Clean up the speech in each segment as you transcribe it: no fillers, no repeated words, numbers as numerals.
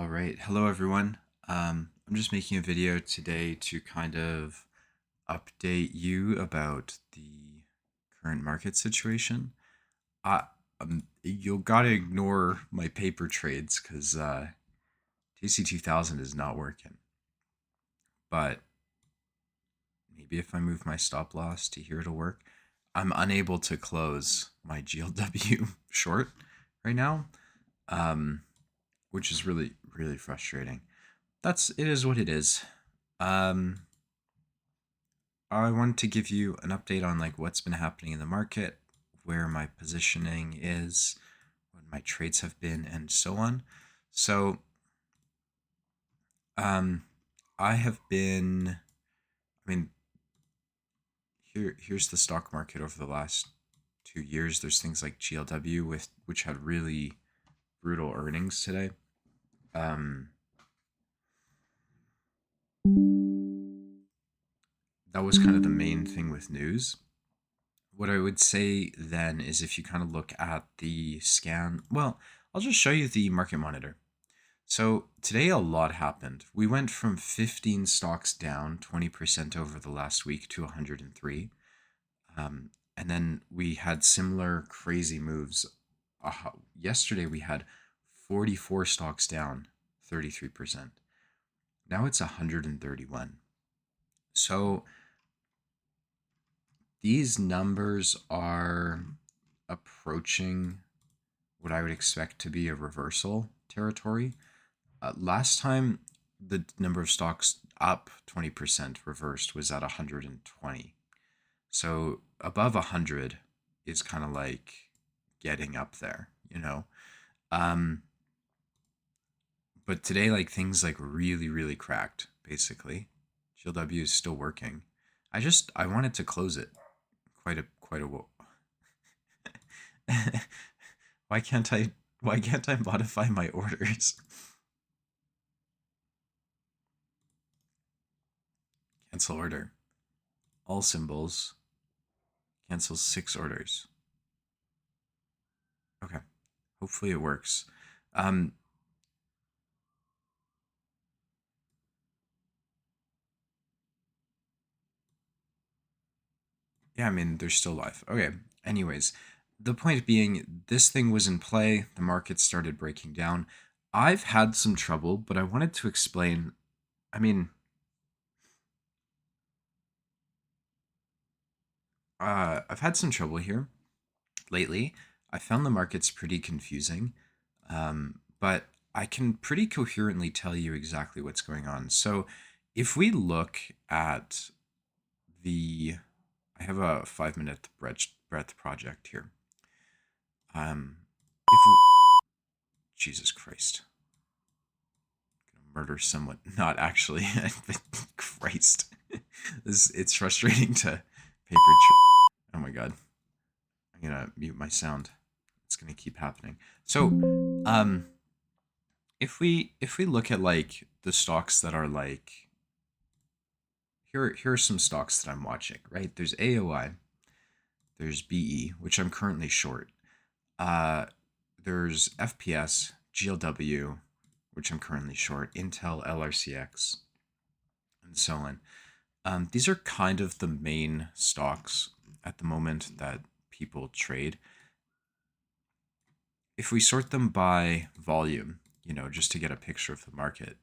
All right. Hello, everyone. I'm just making a video today to kind of update you about the current market situation. I, you'll gotta ignore my paper trades because TC2000 is not working. But maybe if I move my stop loss to here, it'll work. I'm unable to close my GLW short right now, um, which is really, really frustrating. It is what it is. Um, I wanted to give you an update on like what's been happening in the market, where my positioning is, what my trades have been, and so on. So, um, I have been. I mean, here's the stock market over the last 2 years. There's things like GLW with which had really brutal earnings today. Um, that was kind of the main thing with news. What I would say then is if you kind of look at the scan, well, I'll just show you the market monitor. So today a lot happened. We went from 15 stocks down 20% over the last week to 103. And then we had similar crazy moves. Yesterday we had 44 stocks down 33%. Now it's 131. So these numbers are approaching what I would expect to be a reversal territory. Last time the number of stocks up 20% reversed was at 120. So above 100 is kind of like getting up there, you know? Um, but today, like things like really, really cracked, basically. GLW is still working. I wanted to close it quite a why can't I modify my orders? Cancel order. All symbols. Cancel 6 orders. Okay. Hopefully it works. Um, yeah, I mean, they're still live. Okay. Anyways, the point being, this thing was in play. The market started breaking down. I've had some trouble, but I wanted to explain. I mean, I've had some trouble here lately. I found the markets pretty confusing, but I can pretty coherently tell you exactly what's going on. So, if we look at the, I have a 5 minute breadth project here. If we, Jesus Christ, I'm gonna murder someone. Not actually, but Christ, it's frustrating to oh my god, I'm gonna mute my sound. It's gonna keep happening. So, if we look at like the stocks that are like here are some stocks that I'm watching, right? There's AOI, there's BE, which I'm currently short. Uh there's FPS, GLW, which I'm currently short, Intel, LRCX, and so on. These are kind of the main stocks at the moment that people trade. If we sort them by volume, just to get a picture of the market,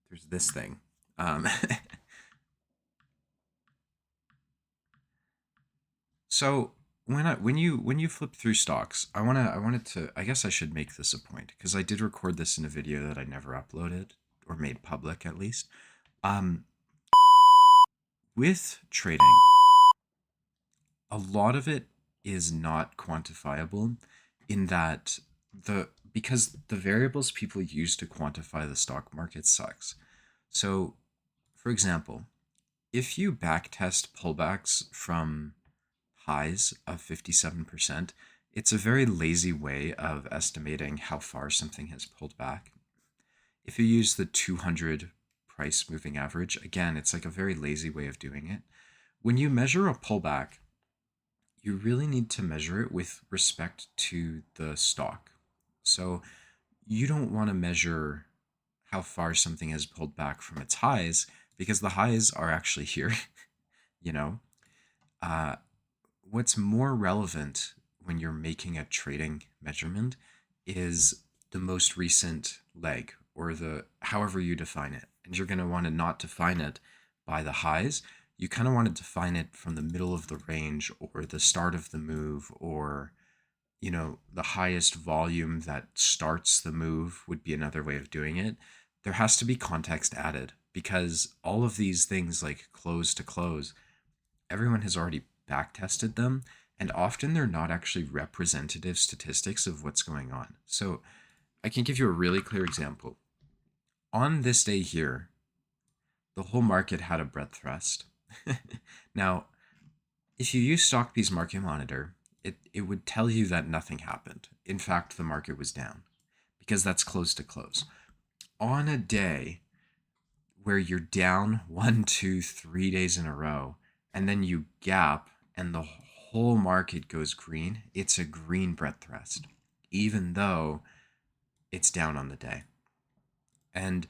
there's this thing. So when you flip through stocks, I wanted to, I guess I should make this a point because I did record this in a video that I never uploaded or made public at least. Um, with trading, a lot of it is not quantifiable in that because the variables people use to quantify the stock market sucks. So, for example, if you backtest pullbacks from highs of 57%, it's a very lazy way of estimating how far something has pulled back. If you use the 200 price moving average, again, it's like a very lazy way of doing it. When you measure a pullback, you really need to measure it with respect to the stock. So you don't want to measure how far something has pulled back from its highs because the highs are actually here, you know. Uh, what's more relevant when you're making a trading measurement is the most recent leg or the however you define it. And you're going to want to not define it by the highs. You kind of want to define it from the middle of the range or the start of the move or the highest volume that starts the move would be another way of doing it. There has to be context added because all of these things like close to close, everyone has already back tested them, and often they're not actually representative statistics of what's going on. So I can give you a really clear example. On this day here, the whole market had a breadth thrust. Now, if you use Stockbee's market monitor, it would tell you that nothing happened. In fact, the market was down because that's close to close. On a day where you're down 1, 2, 3 days in a row, and then you gap and the whole market goes green, it's a green breadth thrust, even though it's down on the day. And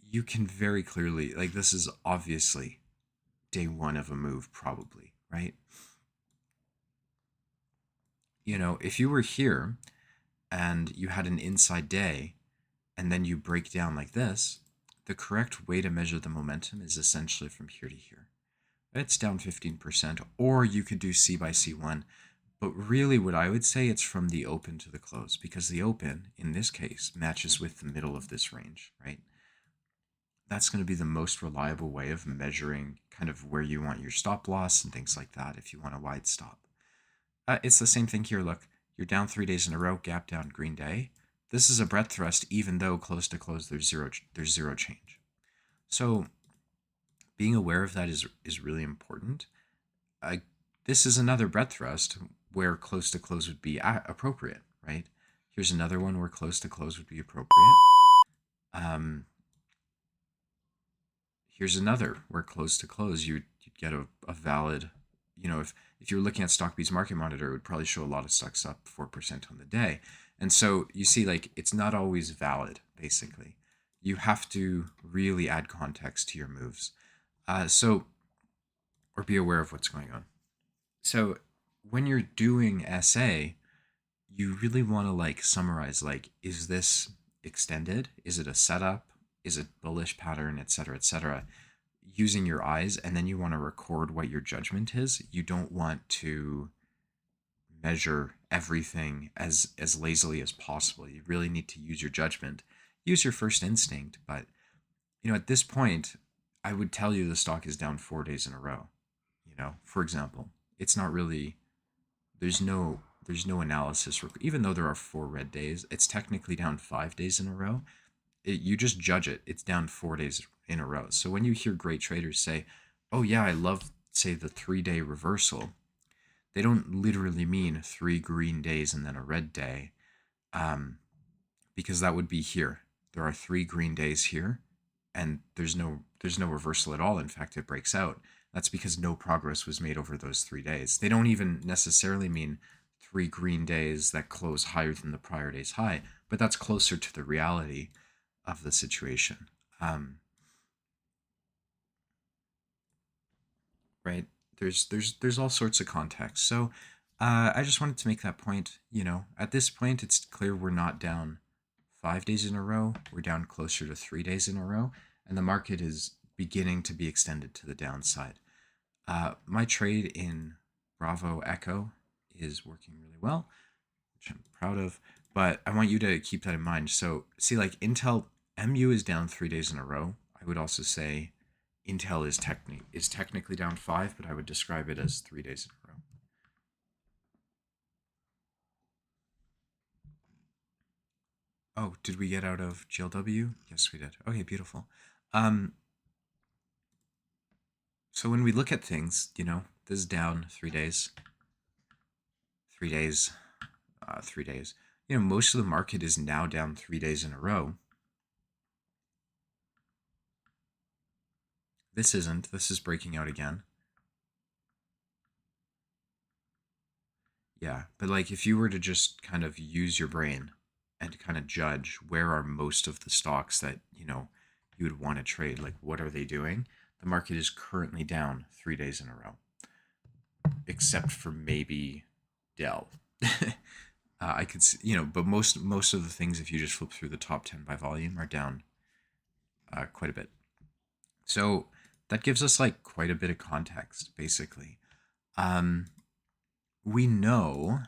you can very clearly, like, this is obviously day one of a move, probably, right? If you were here and you had an inside day and then you break down like this, the correct way to measure the momentum is essentially from here to here. It's down 15%, or you could do C by C1. But really what I would say, it's from the open to the close, because the open, in this case, matches with the middle of this range, right? That's going to be the most reliable way of measuring kind of where you want your stop loss and things like that if you want a wide stop. It's the same thing here. Look, you're down 3 days in a row, gap down, green day. This is a breadth thrust, even though close to close there's zero change. So being aware of that is really important. This is another breadth thrust where close to close would be appropriate, right? Here's another one where close to close would be appropriate. Here's another where close to close you'd get a valid, if you're looking at Stockbee's market monitor, it would probably show a lot of stocks up 4% on the day. And so you see, like, it's not always valid, basically. You have to really add context to your moves. Or be aware of what's going on. So when you're doing SA, you really want to like summarize, like, is this extended? Is it a setup? Is it bullish pattern, etc., etc., using your eyes, and then you want to record what your judgment is. You don't want to measure everything as lazily as possible. You really need to use your judgment. Use your first instinct, but at this point, I would tell you the stock is down 4 days in a row. For example, it's not really there's no analysis. Even though there are 4 red days, it's technically down 5 days in a row. You just judge it. It's down 4 days in a row. So when you hear great traders say, "Oh yeah, I love, say, the 3 day reversal," they don't literally mean 3 green days and then a red day, because that would be here. There are 3 green days here, and there's no reversal at all. In fact, it breaks out. That's because no progress was made over those 3 days. They don't even necessarily mean 3 green days that close higher than the prior day's high, but that's closer to the reality of the situation. Right? There's all sorts of context. So I just wanted to make that point. At this point, it's clear we're not down 5 days in a row. We're down closer to 3 days in a row, and the market is beginning to be extended to the downside. My trade in Bravo Echo is working really well, which I'm proud of. But I want you to keep that in mind. So see, like, Intel MU is down 3 days in a row. I would also say Intel is technically down 5, but I would describe it as 3 days in a row. Oh, did we get out of GLW? Yes, we did. Okay, beautiful. So when we look at things, this is down 3 days, 3 days, 3 days. Most of the market is now down 3 days in a row. This isn't. This is breaking out again. Yeah, but like if you were to just kind of use your brain and kind of judge where are most of the stocks that, you would want to trade, like what are they doing? The market is currently down 3 days in a row, except for maybe Dell. I could see, but most of the things, if you just flip through the top 10 by volume, are down quite a bit. So that gives us like quite a bit of context, basically. Um, we know,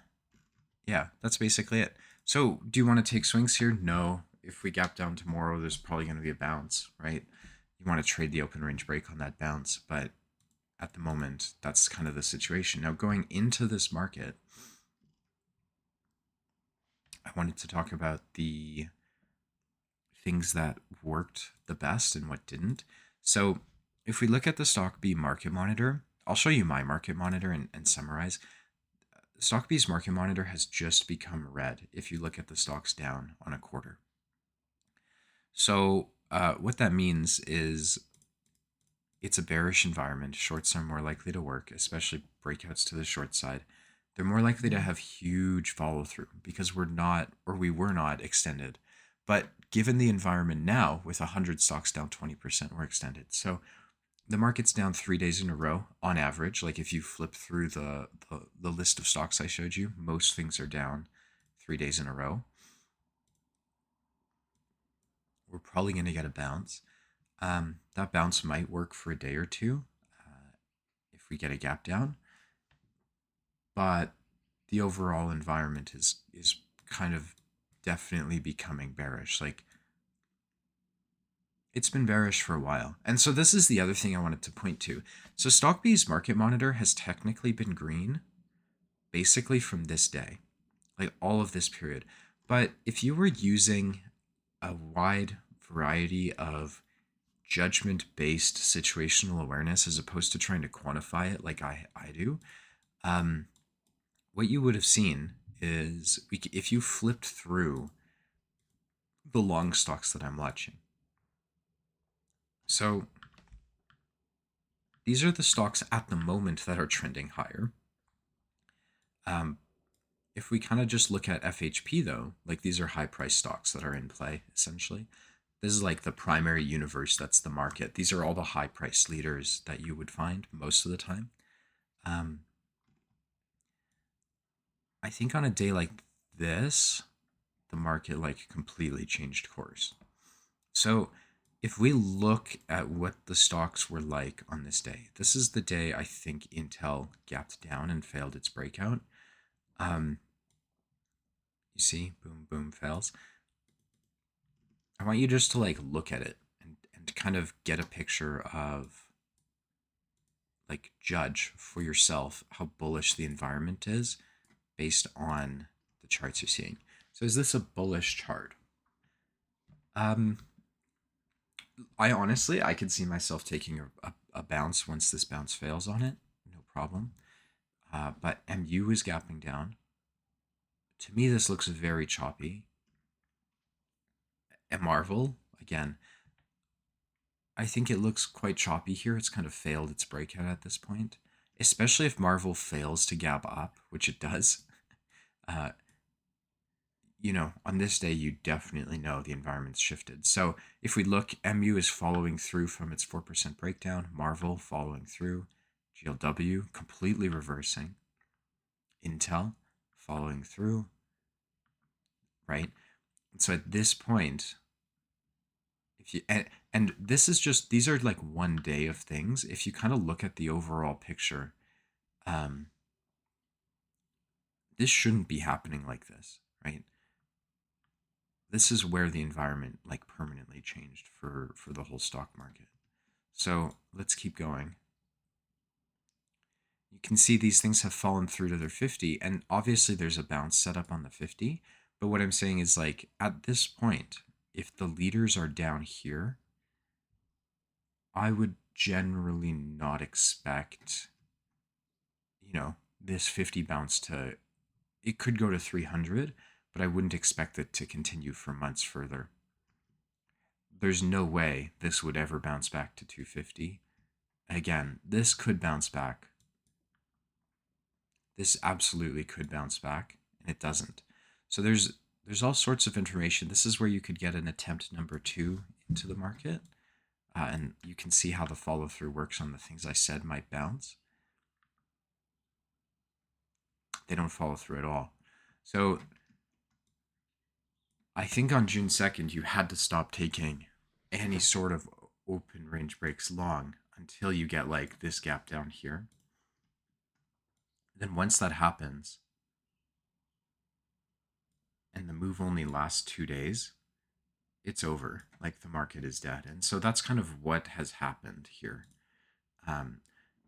yeah, that's basically it. So do you want to take swings here? No. If we gap down tomorrow, there's probably going to be a bounce, right? You want to trade the open range break on that bounce, but at the moment, that's kind of the situation. Now, going into this market, I wanted to talk about the things that worked the best and what didn't. So, if we look at the Stock B market monitor, I'll show you my market monitor and summarize. Stock B's market monitor has just become red if you look at the stocks down on a quarter. So, what that means is it's a bearish environment. Shorts are more likely to work, especially breakouts to the short side. They're more likely to have huge follow through because we were not extended. But given the environment now, with 100 stocks down 20%, we're extended. So the market's down 3 days in a row on average. Like if you flip through the list of stocks I showed you, most things are down 3 days in a row. We're probably going to get a bounce. That bounce might work for a day or two if we get a gap down, but the overall environment is kind of definitely becoming bearish. Like it's been bearish for a while. And so this is the other thing I wanted to point to. So StockB's market monitor has technically been green basically from this day, like all of this period. But if you were using a wide variety of judgment-based situational awareness as opposed to trying to quantify it like I do, what you would have seen is if you flipped through the long stocks that I'm watching. So these are the stocks at the moment that are trending higher. If we kind of just look at FHP though, like these are high price stocks that are in play essentially. This is like the primary universe that's the market. These are all the high price leaders that you would find most of the time. I think on a day like this, the market like completely changed course. So if we look at what the stocks were like on this day, this is the day I think Intel gapped down and failed its breakout. You see, boom, boom, fails. I want you just to like look at it and kind of get a picture of like judge for yourself how bullish the environment is based on the charts you're seeing. So is this a bullish chart? I could see myself taking a bounce once this bounce fails on it, no problem. But MU is gapping down. To me, this looks very choppy. And Marvel, again, I think it looks quite choppy here. It's kind of failed its breakout at this point, especially if Marvel fails to gap up, which it does. Uh, on this day, you definitely know the environment's shifted. So if we look, MU is following through from its 4% breakdown, Marvel following through, GLW completely reversing, Intel following through, right? And so at this point, if you and this is just these are like one day of things. If you kind of look at the overall picture, this shouldn't be happening like this, right? This is where the environment like permanently changed for the whole stock market. So let's keep going. You can see these things have fallen through to their 50, and obviously there's a bounce set up on the 50. But what I'm saying is like at this point, if the leaders are down here, I would generally not expect, this 50 bounce to, it could go to 300, but I wouldn't expect it to continue for months further. There's no way this would ever bounce back to 250. Again, this could bounce back, This absolutely could bounce back, and it doesn't. So there's all sorts of information. This is where you could get an attempt number two into the market, and you can see how the follow through works on the things I said might bounce. They don't follow through at all. So I think on June 2nd, you had to stop taking any sort of open range breaks long until you get like this gap down here. Then once that happens, and the move only lasts 2 days, it's over. Like the market is dead. And so that's kind of what has happened here. Um,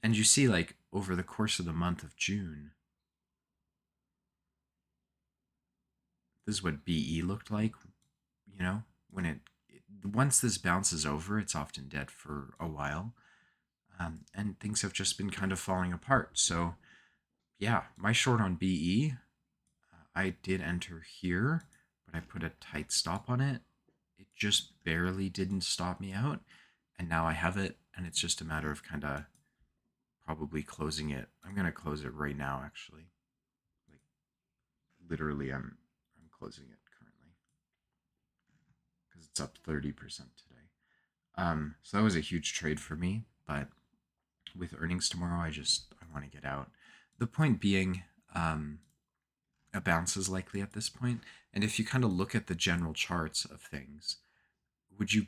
and you see, like, over the course of the month of June, this is what BE looked like, you know, when once this bounces over, it's often dead for a while. And things have just been kind of falling apart. So, yeah, my short on BE, I did enter here, but I put a tight stop on it. It just barely didn't stop me out. And now I have it, and it's just a matter of kind of probably closing it. I'm going to close it right now, actually. Like, literally, I'm closing it currently because it's up 30% today. So that was a huge trade for me, but with earnings tomorrow, I want to get out. The point being, a bounce is likely at this point, and if you kind of look at the general charts of things, would you?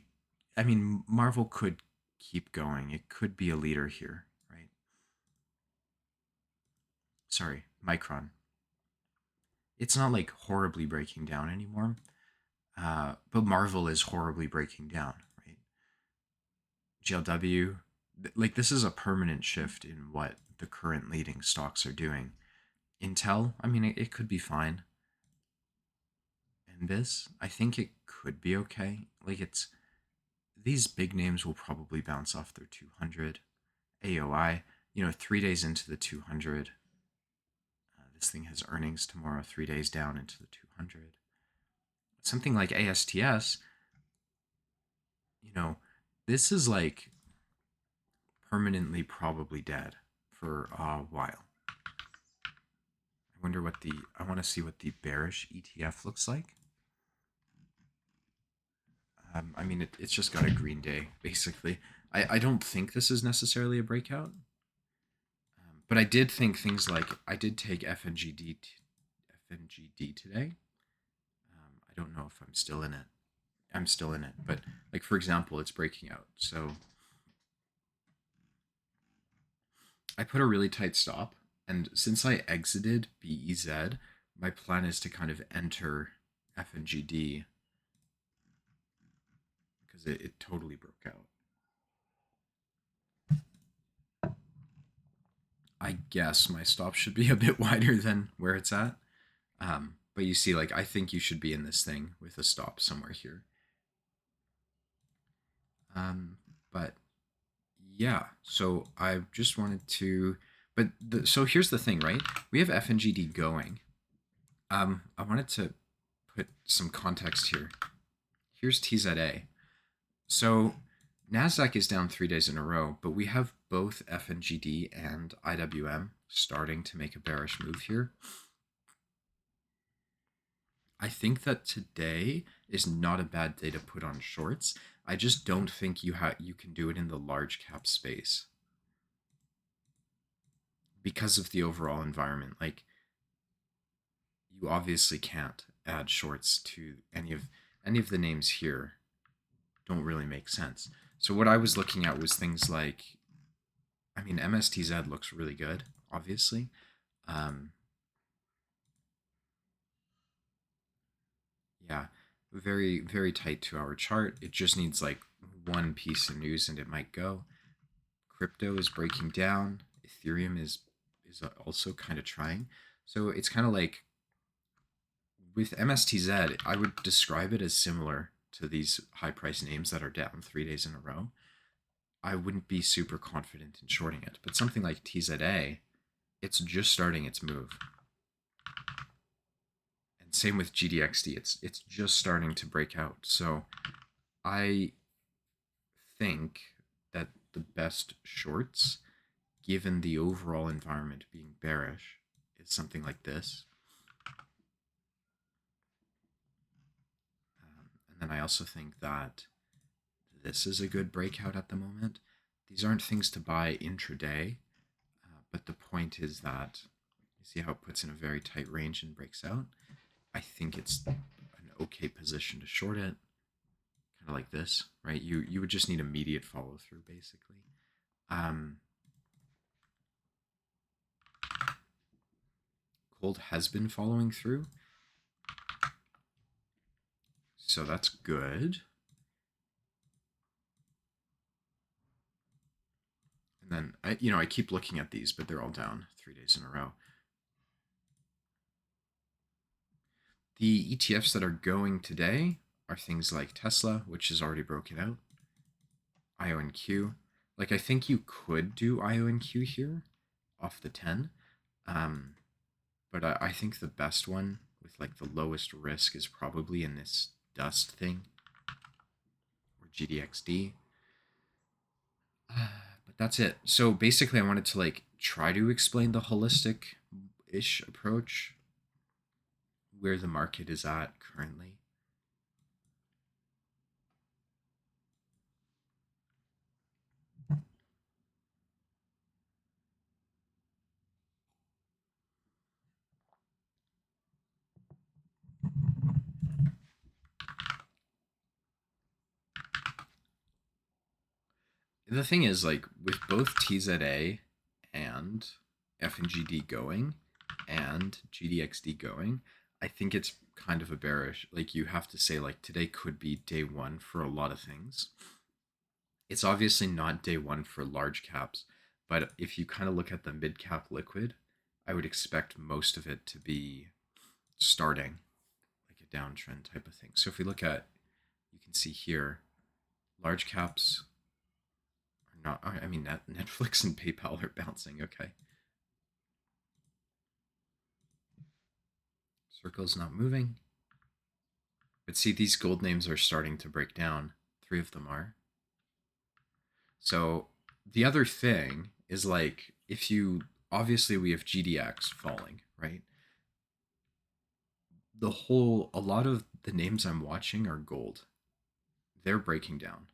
I mean, Marvel could keep going. It could be a leader here, right? Sorry, Micron. It's not like horribly breaking down anymore, but Marvel is horribly breaking down, right? GLW, like this is a permanent shift in what the current leading stocks are doing. Intel, I mean, it could be fine. And this, I think it could be okay. Like it's these big names will probably bounce off their 200. AOI, 3 days into the 200. This thing has earnings tomorrow, 3 days down into the 200. Something like ASTS, you know, this is like permanently probably dead for a while. I want to see what the bearish ETF looks like. I mean, it's just got a green day, basically. I don't think this is necessarily a breakout. But I did think things like, I did take FNGD today. I don't know if I'm still in it. I'm still in it. But like, for example, it's breaking out. So I put a really tight stop. And since I exited BEZ, my plan is to kind of enter FNGD because it totally broke out. I guess my stop should be a bit wider than where it's at. But you see, like, I think you should be in this thing with a stop somewhere here. But yeah, so I just wanted to, so here's the thing, right? We have FNGD going. I wanted to put some context here. Here's TZA. So NASDAQ is down 3 days in a row, but we have both FNGD and IWM starting to make a bearish move here. I think that today is not a bad day to put on shorts. I just don't think you can do it in the large cap space because of the overall environment. Like, you obviously can't add shorts to any of the names here. Don't really make sense. So what I was looking at was things like, I mean, MSTZ looks really good, obviously. Yeah, very, very tight 2 hour chart. It just needs like one piece of news and it might go. Crypto is breaking down. Ethereum is also kind of trying. So it's kind of like with MSTZ, I would describe it as similar to these high price names that are down 3 days in a row. I wouldn't be super confident in shorting it, but something like TZA, it's just starting its move. And same with GDXD, it's just starting to break out. So I think that the best shorts, given the overall environment being bearish, with something like this. And then I also think that this is a good breakout at the moment. These aren't things to buy intraday, but the point is that you see how it puts in a very tight range and breaks out. I think it's an okay position to short it, kind of like this, right? You would just need immediate follow through, basically. Gold has been following through, so that's good. And then I keep looking at these, but they're all down 3 days in a row. The ETFs that are going today are things like Tesla, which is already broken out, IONQ. Like, I think you could do IONQ here off the 10, but I think the best one with like the lowest risk is probably in this dust thing, or GDXD. But that's it. So basically I wanted to like try to explain the holistic-ish approach, where the market is at currently. The thing is, like, with both TZA and FNGD going and GDXD going, I think it's kind of a bearish. Like, you have to say, like, today could be day one for a lot of things. It's obviously not day one for large caps, but if you kind of look at the mid cap liquid, I would expect most of it to be starting like a downtrend type of thing. So if we look at, you can see here, large caps are not, I mean, Netflix and PayPal are bouncing, okay. Circle's not moving. But see, these gold names are starting to break down. 3 of them are. So the other thing is, like, if you, obviously we have GDX falling, right? A lot of the names I'm watching are gold. They're breaking down.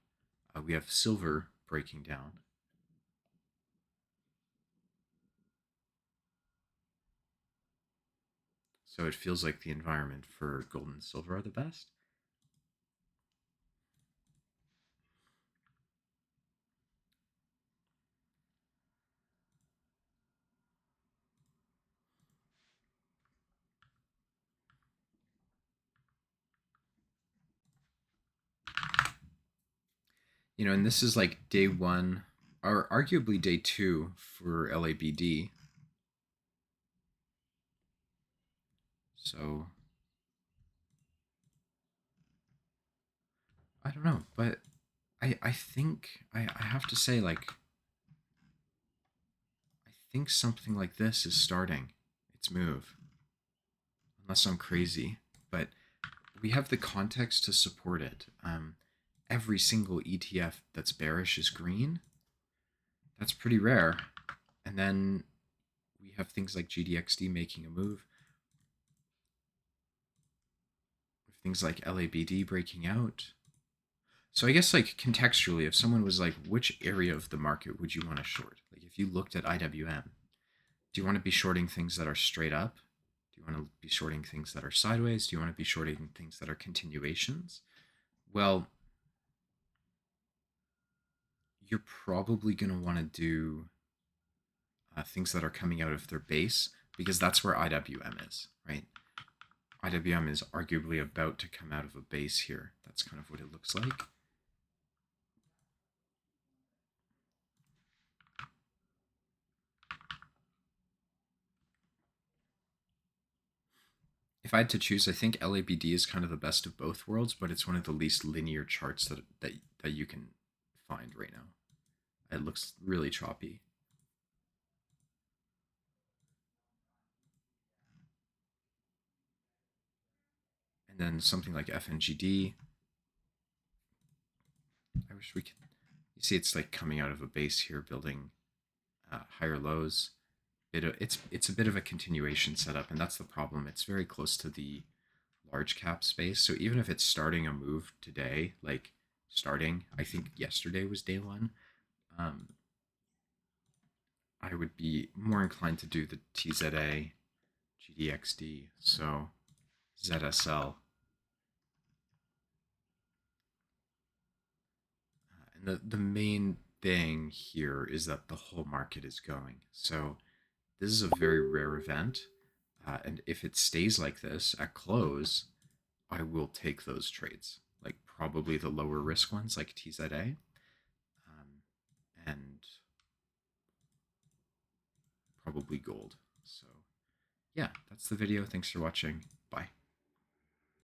We have silver breaking down. So it feels like the environment for gold and silver are the best. And this is like day one, or arguably day two for LABD. So I don't know, but I think I have to say, like, I think something like this is starting its move. Unless I'm crazy. But we have the context to support it. Every single ETF that's bearish is green. That's pretty rare. And then we have things like GDXD making a move. Things like LABD breaking out. So I guess, like, contextually, if someone was like, which area of the market would you want to short? Like, if you looked at IWM, do you want to be shorting things that are straight up? Do you want to be shorting things that are sideways? Do you want to be shorting things that are continuations? Well, you're probably going to want to do things that are coming out of their base, because that's where IWM is, right? IWM is arguably about to come out of a base here. That's kind of what it looks like. If I had to choose, I think LABD is kind of the best of both worlds, but it's one of the least linear charts that you can find right now. It looks really choppy. And then something like FNGD. I wish we could. You see, it's like coming out of a base here, building higher lows. it's a bit of a continuation setup, and that's the problem. It's very close to the large cap space. So even if it's starting a move today, like starting, I think yesterday was day one, um, I would be more inclined to do the TZA, GDXD, so ZSL. And the main thing here is that the whole market is going. So this is a very rare event. And if it stays like this at close, I will take those trades, like probably the lower risk ones like TZA. And probably gold. So yeah, that's the video. Thanks for watching. Bye.